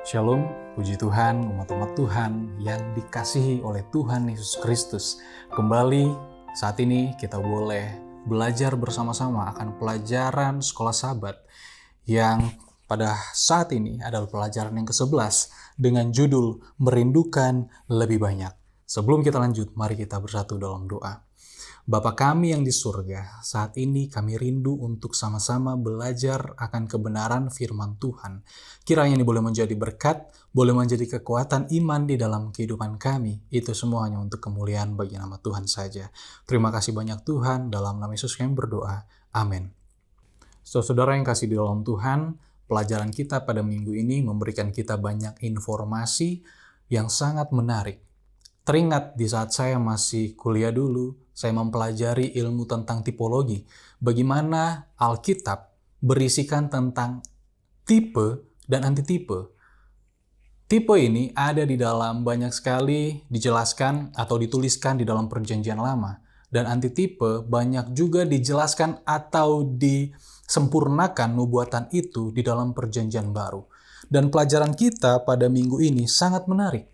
Shalom, puji Tuhan, umat-umat Tuhan yang dikasihi oleh Tuhan Yesus Kristus. Kembali saat ini kita boleh belajar bersama-sama akan pelajaran sekolah Sabat yang pada saat ini adalah pelajaran yang ke-11 dengan judul Merindukan Lebih Banyak. Sebelum kita lanjut, mari kita bersatu dalam doa. Bapa kami yang di surga, saat ini kami rindu untuk sama-sama belajar akan kebenaran firman Tuhan. Kiranya ini boleh menjadi berkat, boleh menjadi kekuatan iman di dalam kehidupan kami. Itu semuanya untuk kemuliaan bagi nama Tuhan saja. Terima kasih banyak Tuhan, dalam nama Yesus kami berdoa. Amin. Saudara yang kasih di dalam Tuhan, pelajaran kita pada minggu ini memberikan kita banyak informasi yang sangat menarik. Teringat di saat saya masih kuliah dulu, saya mempelajari ilmu tentang tipologi. Bagaimana Alkitab berisikan tentang tipe dan antitipe. Tipe ini ada di dalam banyak sekali dijelaskan atau dituliskan di dalam Perjanjian Lama. Dan antitipe banyak juga dijelaskan atau disempurnakan nubuatan itu di dalam Perjanjian Baru. Dan pelajaran kita pada minggu ini sangat menarik.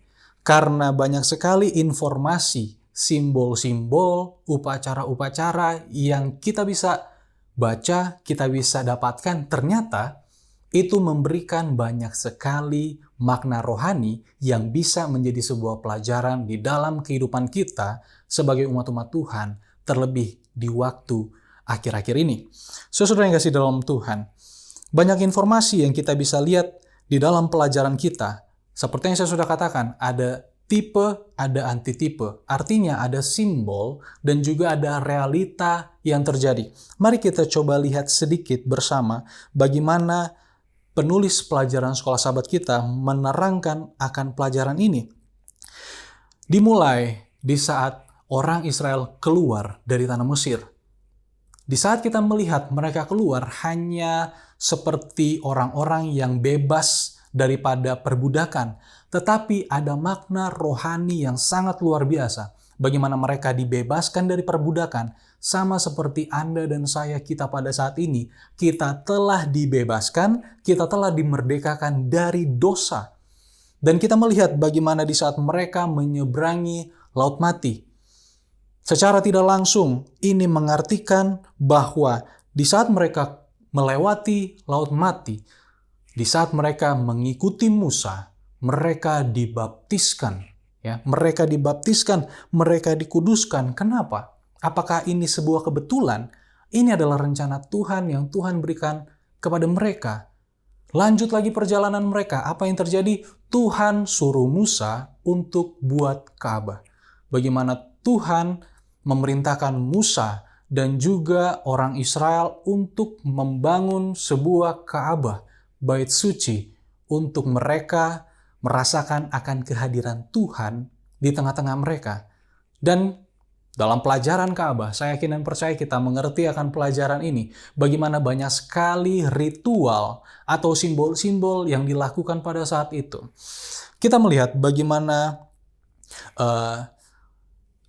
Karena banyak sekali informasi, simbol-simbol, upacara-upacara yang kita bisa baca, kita bisa dapatkan, ternyata itu memberikan banyak sekali makna rohani yang bisa menjadi sebuah pelajaran di dalam kehidupan kita sebagai umat-umat Tuhan, terlebih di waktu akhir-akhir ini. Saudara yang kasih dalam Tuhan, banyak informasi yang kita bisa lihat di dalam pelajaran kita. Seperti yang saya sudah katakan, ada tipe, ada antitipe. Artinya ada simbol dan juga ada realita yang terjadi. Mari kita coba lihat sedikit bersama bagaimana penulis pelajaran sekolah Sabat kita menerangkan akan pelajaran ini. Dimulai di saat orang Israel keluar dari tanah Mesir. Di saat kita melihat mereka keluar hanya seperti orang-orang yang bebas daripada perbudakan, tetapi ada makna rohani yang sangat luar biasa. Bagaimana mereka dibebaskan dari perbudakan, sama seperti Anda dan saya, kita pada saat ini, kita telah dibebaskan, kita telah dimerdekakan dari dosa. Dan kita melihat bagaimana di saat mereka menyeberangi Laut Mati. Secara tidak langsung, ini mengartikan bahwa di saat mereka melewati Laut Mati, di saat mereka mengikuti Musa, mereka dibaptiskan. Ya, mereka dibaptiskan, mereka dikuduskan. Kenapa? Apakah ini sebuah kebetulan? Ini adalah rencana Tuhan yang Tuhan berikan kepada mereka. Lanjut lagi perjalanan mereka. Apa yang terjadi? Tuhan suruh Musa untuk buat Ka'bah. Bagaimana Tuhan memerintahkan Musa dan juga orang Israel untuk membangun sebuah Ka'bah, bait suci, untuk mereka merasakan akan kehadiran Tuhan di tengah-tengah mereka. Dan dalam pelajaran Ka'bah, saya yakin dan percaya kita mengerti akan pelajaran ini, bagaimana banyak sekali ritual atau simbol-simbol yang dilakukan pada saat itu. Kita melihat bagaimana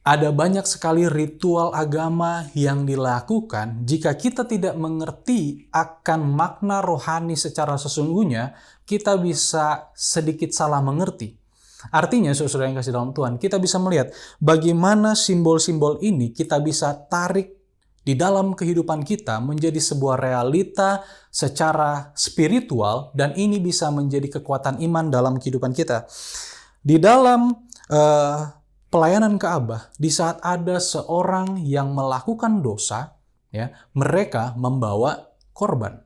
ada banyak sekali ritual agama yang dilakukan. Jika kita tidak mengerti akan makna rohani secara sesungguhnya, kita bisa sedikit salah mengerti. Artinya, saudara yang kasih dalam Tuhan, kita bisa melihat bagaimana simbol-simbol ini kita bisa tarik di dalam kehidupan kita menjadi sebuah realita secara spiritual, dan ini bisa menjadi kekuatan iman dalam kehidupan kita. Di dalam pelayanan Ka'bah, di saat ada seorang yang melakukan dosa, ya, mereka membawa korban.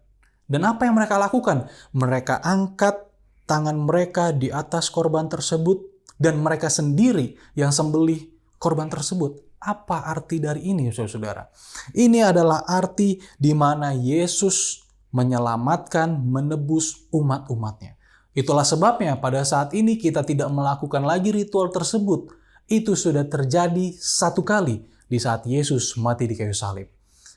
Dan apa yang mereka lakukan? Mereka angkat tangan mereka di atas korban tersebut, dan mereka sendiri yang sembelih korban tersebut. Apa arti dari ini, saudara? Ini adalah arti di mana Yesus menyelamatkan, menebus umat-umatnya. Itulah sebabnya pada saat ini kita tidak melakukan lagi ritual tersebut. Itu sudah terjadi satu kali di saat Yesus mati di kayu salib.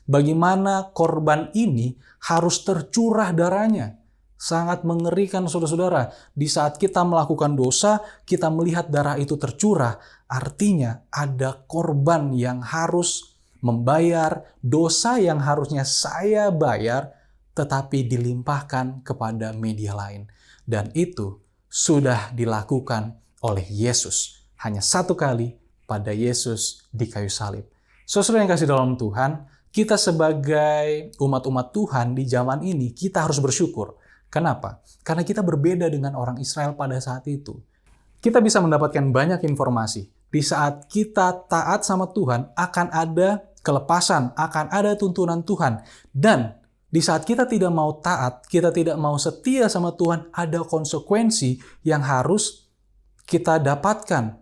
Bagaimana korban ini harus tercurah darahnya. Sangat mengerikan, saudara-saudara. Di saat kita melakukan dosa, kita melihat darah itu tercurah. Artinya ada korban yang harus membayar dosa yang harusnya saya bayar, tetapi dilimpahkan kepada media lain. Dan itu sudah dilakukan oleh Yesus. Hanya satu kali pada Yesus di kayu salib. Saudara yang kasih dalam Tuhan, kita sebagai umat-umat Tuhan di zaman ini, kita harus bersyukur. Kenapa? Karena kita berbeda dengan orang Israel pada saat itu. Kita bisa mendapatkan banyak informasi. Di saat kita taat sama Tuhan, akan ada kelepasan, akan ada tuntunan Tuhan. Dan di saat kita tidak mau taat, kita tidak mau setia sama Tuhan, ada konsekuensi yang harus kita dapatkan.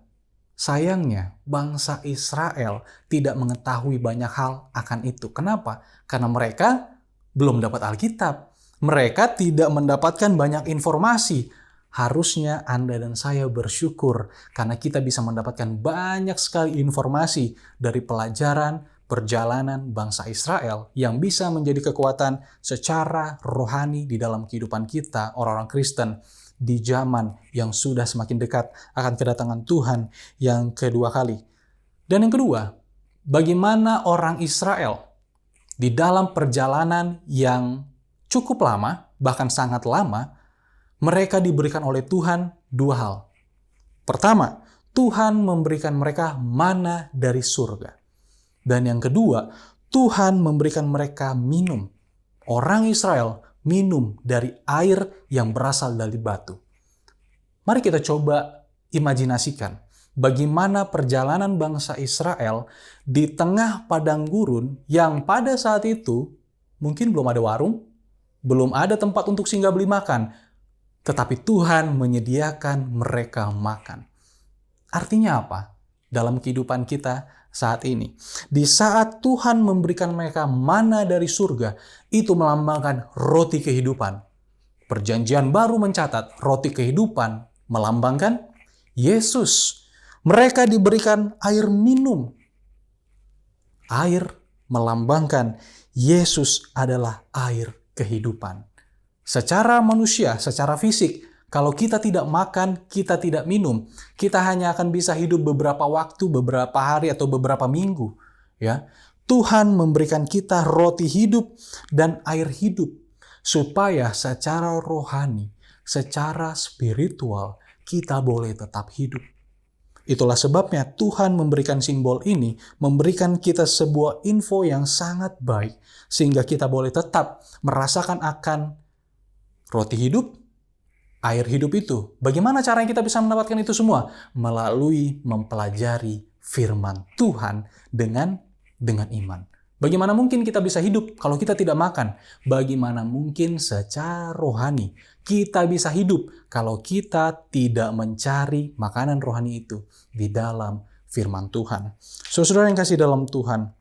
Sayangnya, bangsa Israel tidak mengetahui banyak hal akan itu. Kenapa? Karena mereka belum dapat Alkitab. Mereka tidak mendapatkan banyak informasi. Harusnya Anda dan saya bersyukur karena kita bisa mendapatkan banyak sekali informasi dari pelajaran perjalanan bangsa Israel yang bisa menjadi kekuatan secara rohani di dalam kehidupan kita, orang-orang Kristen, di zaman yang sudah semakin dekat akan kedatangan Tuhan yang kedua kali. Dan yang kedua, bagaimana orang Israel di dalam perjalanan yang cukup lama, bahkan sangat lama, mereka diberikan oleh Tuhan dua hal. Pertama, Tuhan memberikan mereka mana dari surga. Dan yang kedua, Tuhan memberikan mereka minum. Orang Israel minum dari air yang berasal dari batu. Mari kita coba imajinasikan bagaimana perjalanan bangsa Israel di tengah padang gurun yang pada saat itu mungkin belum ada warung, belum ada tempat untuk singgah beli makan, tetapi Tuhan menyediakan mereka makan. Artinya apa? Dalam kehidupan kita saat ini, di saat Tuhan memberikan mereka mana dari surga, itu melambangkan roti kehidupan. Perjanjian Baru mencatat roti kehidupan melambangkan Yesus. Mereka diberikan air minum. Air melambangkan Yesus adalah air kehidupan. Secara manusia, secara fisik, kalau kita tidak makan, kita tidak minum, kita hanya akan bisa hidup beberapa waktu, beberapa hari, atau beberapa minggu. Ya, Tuhan memberikan kita roti hidup dan air hidup, supaya secara rohani, secara spiritual, kita boleh tetap hidup. Itulah sebabnya Tuhan memberikan simbol ini, memberikan kita sebuah info yang sangat baik, sehingga kita boleh tetap merasakan akan roti hidup, air hidup itu. Bagaimana caranya kita bisa mendapatkan itu semua? Melalui mempelajari firman Tuhan dengan iman. Bagaimana mungkin kita bisa hidup kalau kita tidak makan? Bagaimana mungkin secara rohani kita bisa hidup kalau kita tidak mencari makanan rohani itu di dalam firman Tuhan? Saudara yang kasih dalam Tuhan,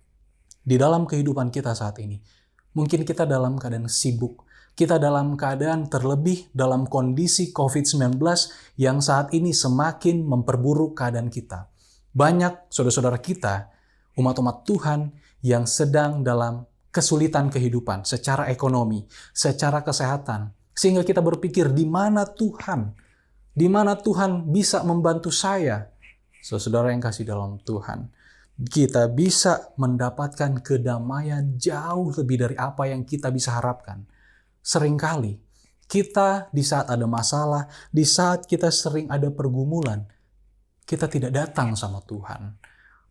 di dalam kehidupan kita saat ini, mungkin kita dalam keadaan sibuk, kita dalam keadaan terlebih dalam kondisi COVID-19 yang saat ini semakin memperburuk keadaan kita. Banyak saudara-saudara kita, umat-umat Tuhan yang sedang dalam kesulitan kehidupan secara ekonomi, secara kesehatan. Sehingga kita berpikir, di mana Tuhan? Di mana Tuhan bisa membantu saya? Saudara yang kasih dalam Tuhan, kita bisa mendapatkan kedamaian jauh lebih dari apa yang kita bisa harapkan. Seringkali kita di saat ada masalah, di saat kita sering ada pergumulan, kita tidak datang sama Tuhan.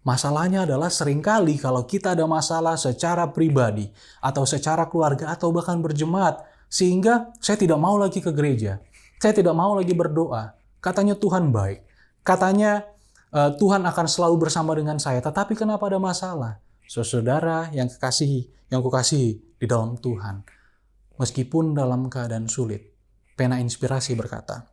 Masalahnya adalah seringkali kalau kita ada masalah secara pribadi, atau secara keluarga, atau bahkan berjemaat, sehingga saya tidak mau lagi ke gereja, saya tidak mau lagi berdoa. Katanya Tuhan baik, katanya Tuhan akan selalu bersama dengan saya, tetapi kenapa ada masalah? Saudara yang kukasihi di dalam Tuhan, meskipun dalam keadaan sulit, Pena Inspirasi berkata,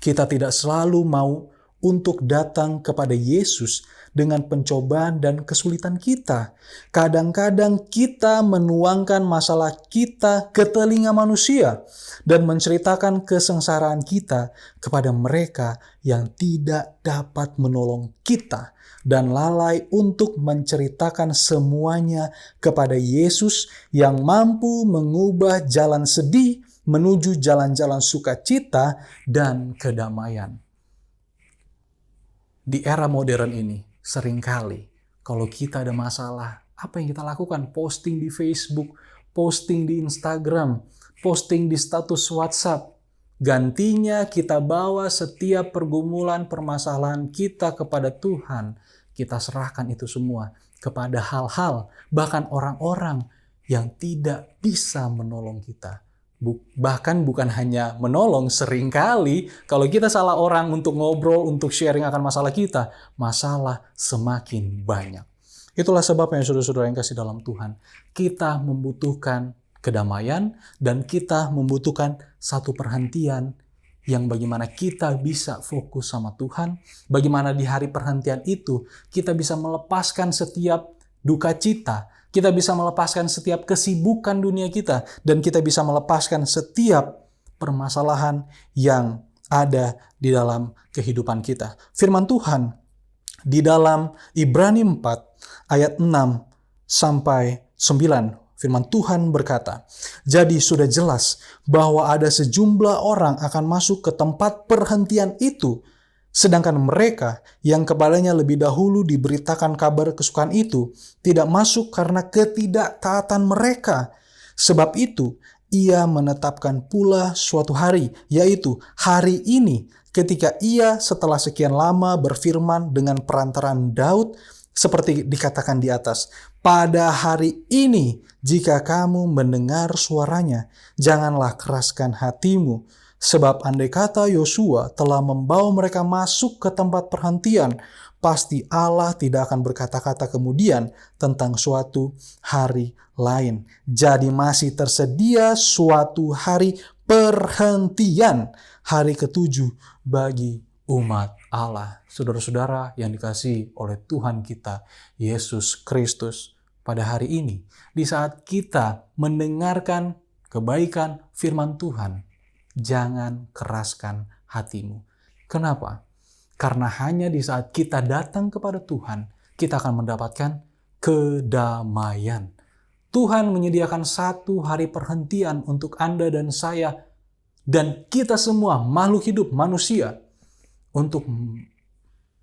kita tidak selalu mau untuk datang kepada Yesus dengan pencobaan dan kesulitan kita. Kadang-kadang kita menuangkan masalah kita ke telinga manusia dan menceritakan kesengsaraan kita kepada mereka yang tidak dapat menolong kita, dan lalai untuk menceritakan semuanya kepada Yesus yang mampu mengubah jalan sedih menuju jalan-jalan sukacita dan kedamaian. Di era modern ini, seringkali kalau kita ada masalah, apa yang kita lakukan? Posting di Facebook, posting di Instagram, posting di status WhatsApp. Gantinya kita bawa setiap pergumulan, permasalahan kita kepada Tuhan. Kita serahkan itu semua kepada hal-hal, bahkan orang-orang yang tidak bisa menolong kita. Bahkan bukan hanya menolong, seringkali kalau kita salah orang untuk ngobrol, untuk sharing akan masalah kita, masalah semakin banyak. Itulah sebabnya saudara-saudara yang kasih dalam Tuhan, kita membutuhkan kedamaian dan kita membutuhkan satu perhentian yang bagaimana kita bisa fokus sama Tuhan, bagaimana di hari perhentian itu kita bisa melepaskan setiap duka cita, kita bisa melepaskan setiap kesibukan dunia kita, dan kita bisa melepaskan setiap permasalahan yang ada di dalam kehidupan kita. Firman Tuhan di dalam Ibrani 4 ayat 6 sampai 9, firman Tuhan berkata, "Jadi sudah jelas bahwa ada sejumlah orang akan masuk ke tempat perhentian itu, sedangkan mereka yang kepadanya lebih dahulu diberitakan kabar kesukaan itu tidak masuk karena ketidaktaatan mereka. Sebab itu, ia menetapkan pula suatu hari, yaitu hari ini, ketika ia setelah sekian lama berfirman dengan perantaraan Daud, seperti dikatakan di atas, pada hari ini, jika kamu mendengar suaranya, janganlah keraskan hatimu. Sebab andai kata Yosua telah membawa mereka masuk ke tempat perhentian, pasti Allah tidak akan berkata-kata kemudian tentang suatu hari lain. Jadi masih tersedia suatu hari perhentian, hari ketujuh bagi umat Allah." Saudara-saudara yang dikasihi oleh Tuhan kita, Yesus Kristus, pada hari ini, di saat kita mendengarkan kebaikan firman Tuhan, jangan keraskan hatimu. Kenapa? Karena hanya di saat kita datang kepada Tuhan, kita akan mendapatkan kedamaian. Tuhan menyediakan satu hari perhentian untuk Anda dan saya, dan kita semua makhluk hidup manusia, untuk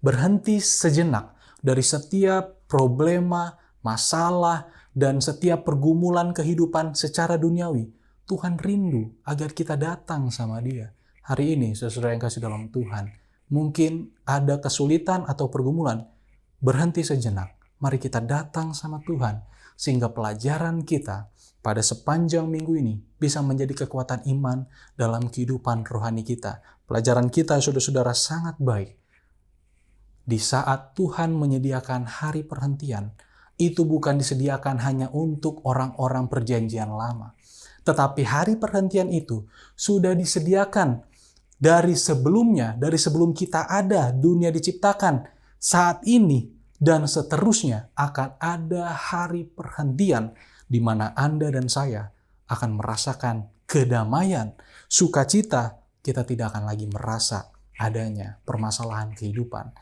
berhenti sejenak dari setiap problema, masalah, dan setiap pergumulan kehidupan secara duniawi. Tuhan rindu agar kita datang sama Dia. Hari ini, saudara yang kasih dalam Tuhan, mungkin ada kesulitan atau pergumulan, berhenti sejenak. Mari kita datang sama Tuhan, sehingga pelajaran kita pada sepanjang minggu ini bisa menjadi kekuatan iman dalam kehidupan rohani kita. Pelajaran kita, saudara-saudara, sangat baik. Di saat Tuhan menyediakan hari perhentian, itu bukan disediakan hanya untuk orang-orang perjanjian lama. Tetapi hari perhentian itu sudah disediakan dari sebelumnya, dari sebelum kita ada, dunia diciptakan. Saat ini dan seterusnya akan ada hari perhentian di mana Anda dan saya akan merasakan kedamaian, sukacita. Kita tidak akan lagi merasa adanya permasalahan kehidupan.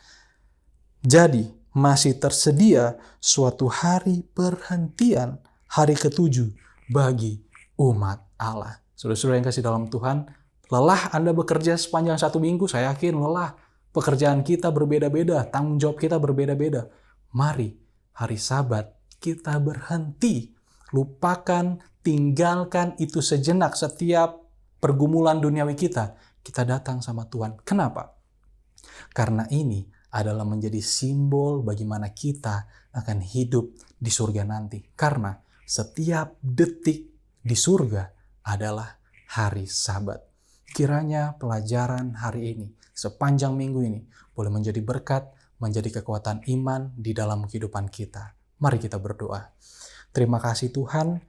Jadi, masih tersedia suatu hari perhentian, hari ketujuh bagi umat Allah. Saudara-saudara yang kasih dalam Tuhan, lelah Anda bekerja sepanjang satu minggu, saya yakin lelah. Pekerjaan kita berbeda-beda, tanggung jawab kita berbeda-beda. Mari, hari Sabat, kita berhenti. Lupakan, tinggalkan itu sejenak setiap pergumulan duniawi kita. Kita datang sama Tuhan. Kenapa? Karena ini adalah menjadi simbol bagaimana kita akan hidup di surga nanti. Karena setiap detik di surga adalah hari Sabat. Kiranya pelajaran hari ini, sepanjang minggu ini, boleh menjadi berkat, menjadi kekuatan iman di dalam kehidupan kita. Mari kita berdoa. Terima kasih Tuhan,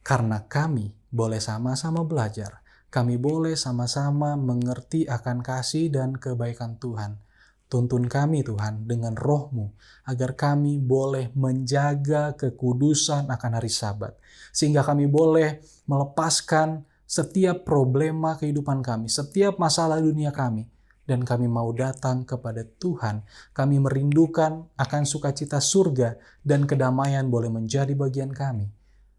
karena kami boleh sama-sama belajar. Kami boleh sama-sama mengerti akan kasih dan kebaikan Tuhan. Tuntun kami Tuhan dengan roh-Mu, agar kami boleh menjaga kekudusan akan hari Sabat. Sehingga kami boleh melepaskan setiap problema kehidupan kami, setiap masalah dunia kami. Dan kami mau datang kepada Tuhan. Kami merindukan akan sukacita surga dan kedamaian boleh menjadi bagian kami.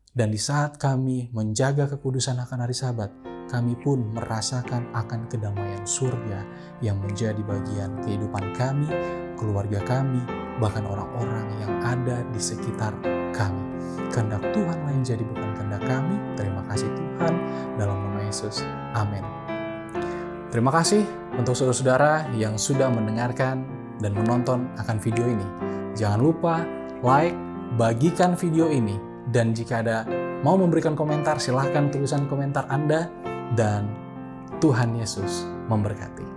Dan di saat kami menjaga kekudusan akan hari Sabat, kami pun merasakan akan kedamaian surga yang menjadi bagian kehidupan kami, keluarga kami, bahkan orang-orang yang ada di sekitar kami. Kehendak Tuhan yang jadi bukan kehendak kami. Terima kasih Tuhan, dalam nama Yesus. Amin. Terima kasih untuk saudara-saudara yang sudah mendengarkan dan menonton akan video ini. Jangan lupa like, bagikan video ini, dan jika ada mau memberikan komentar, silahkan tulisan komentar Anda, dan Tuhan Yesus memberkati.